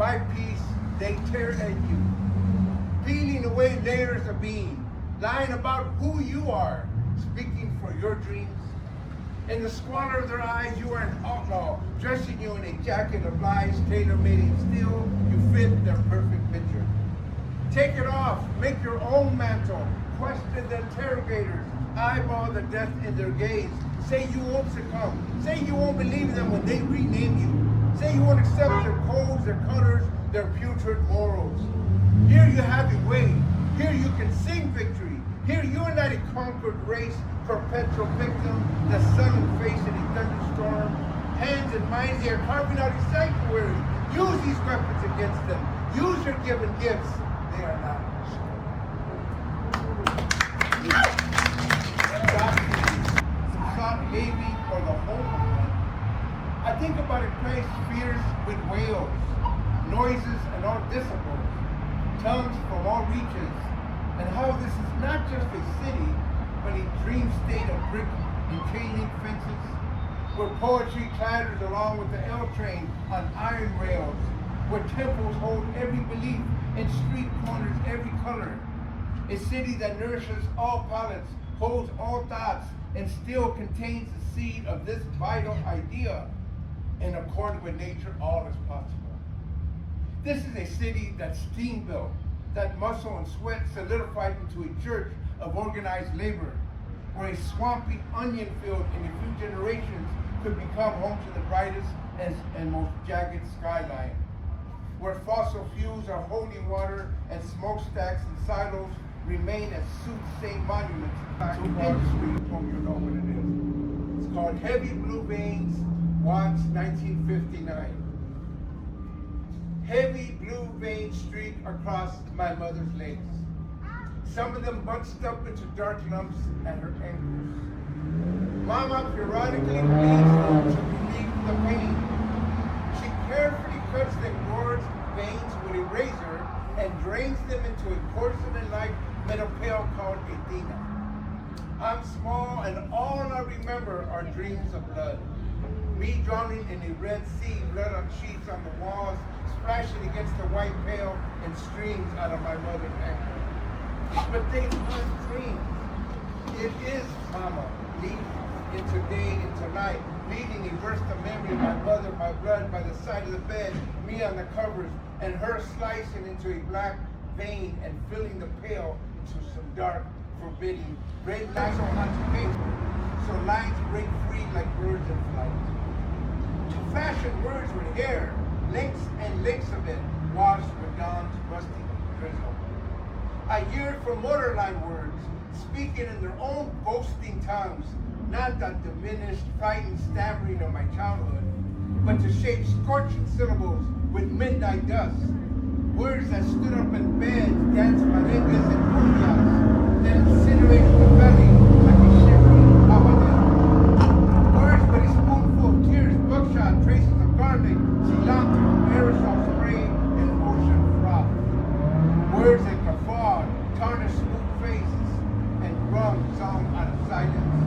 my peace they tear at you, peeling away layers of being, lying about who you are, speaking for your dreams. In the squalor of their eyes, you are an outlaw, dressing you in a jacket of lies, tailor-made, and still you fit their perfect picture. Take it off, make your own mantle, question the interrogators, eyeball the death in their gaze. Say you won't succumb, say you won't believe them when they rename you. Say you won't accept their codes, their colors, their putrid morals. Here you have your way, here you can sing victory. Here you are not a conquered race, perpetual victim, the sullen face in a thunderstorm. Hands and minds, they are carving out a sanctuary. Use these weapons against them. Use your given gifts. They are not. Sought Navy or the home of one. I think about a place fierce with wails, noises and all decibels, tongues from all reaches, and how this is not just a city, but a dream state of brick and chain link fences, where poetry clatters along with the L train on iron rails, where temples hold every belief and street corners every color. A city that nourishes all palates, holds all thoughts, and still contains the seed of this vital idea. In accord with nature, all is possible. This is a city that's steam built, that muscle and sweat solidified into a church of organized labor, where a swampy onion field in a few generations could become home to the brightest and most jagged skyline, where fossil fuels are holy water and smokestacks and silos remain as soothsaying monuments to industry. You know what it is. It's called Heavy Blue Veins, Watts, 1959. Heavy blue vein streak across my mother's legs. Some of them bunched up into dark lumps at her ankles. Mama periodically bleeds to relieve the pain. She carefully cuts the engorged veins with a razor and drains them into a porcelain-like metal pail called a dina. I'm small and all I remember are dreams of blood. Me drowning in a red sea, blood on sheets on the walls, splashing against the white pail and streams out of my mother's ankle. But they aren't dreams. It is Mama, leading into day, into night, leading a burst of memory of my mother, my blood by the side of the bed, me on the covers, and her slicing into a black vein and filling the pail into some dark, forbidding red lines onto paper, so lines break free like birds in flight. To fashion words with hair, links and links of it, washed with dawn's rusty drizzle. I yearn for motorline words, speaking in their own boasting tongues, not that diminished, frightened stammering of my childhood, but to shape scorching syllables with midnight dust. Words that stood up in beds, danced merengues and cumbias, then incinerated the belly like a shivering habanero. Words with a spoonful of tears, buckshot, traces of garlic, cilantro, aerosol spray, and ocean froth. Words that guffawed, tarnished smooth faces, and rum sung out of silence.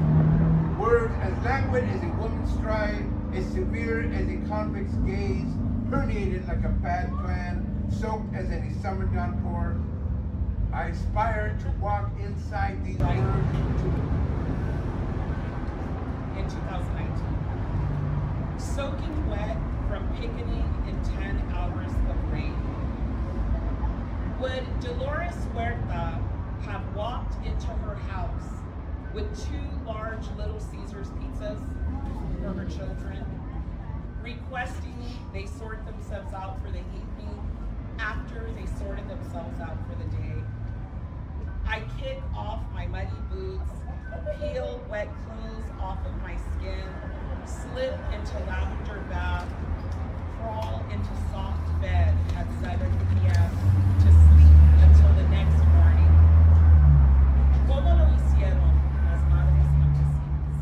Words as languid as a woman's stride, as severe as a convict's gaze, herniated like a bad plan, soaked as in a summer downpour. I aspire to walk inside these words in 2019. Soaking wet from picketing in 10 hours of rain. Would Dolores Huerta have walked into her house with 2 large Little Caesars pizzas for her children, requesting they sort themselves out for the evening after they sorted themselves out for the day? I kick off my muddy boots, peel wet clothes off of my skin, slip into lavender bath, crawl into soft bed at 7 p.m. to sleep until the next morning. ¿Cómo lo hicieron las madres campesinas?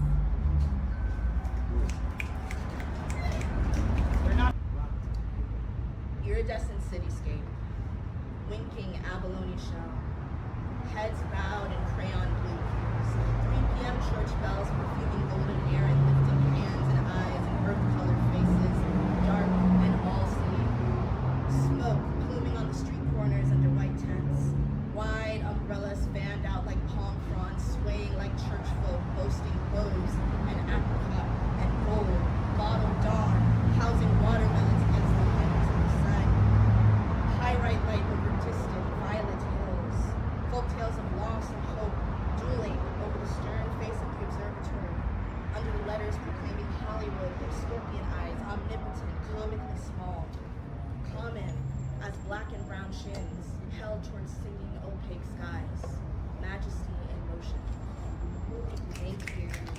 They're not. Iridescent cityscape, winking abalone shell, heads bowed in crayon blue hues, 3 p.m. church bells perfuming golden air and lifting hands and eyes and earth-colored faces, dark and all-seeing, black and brown shins, held towards singing opaque skies, majesty in motion. Thank you.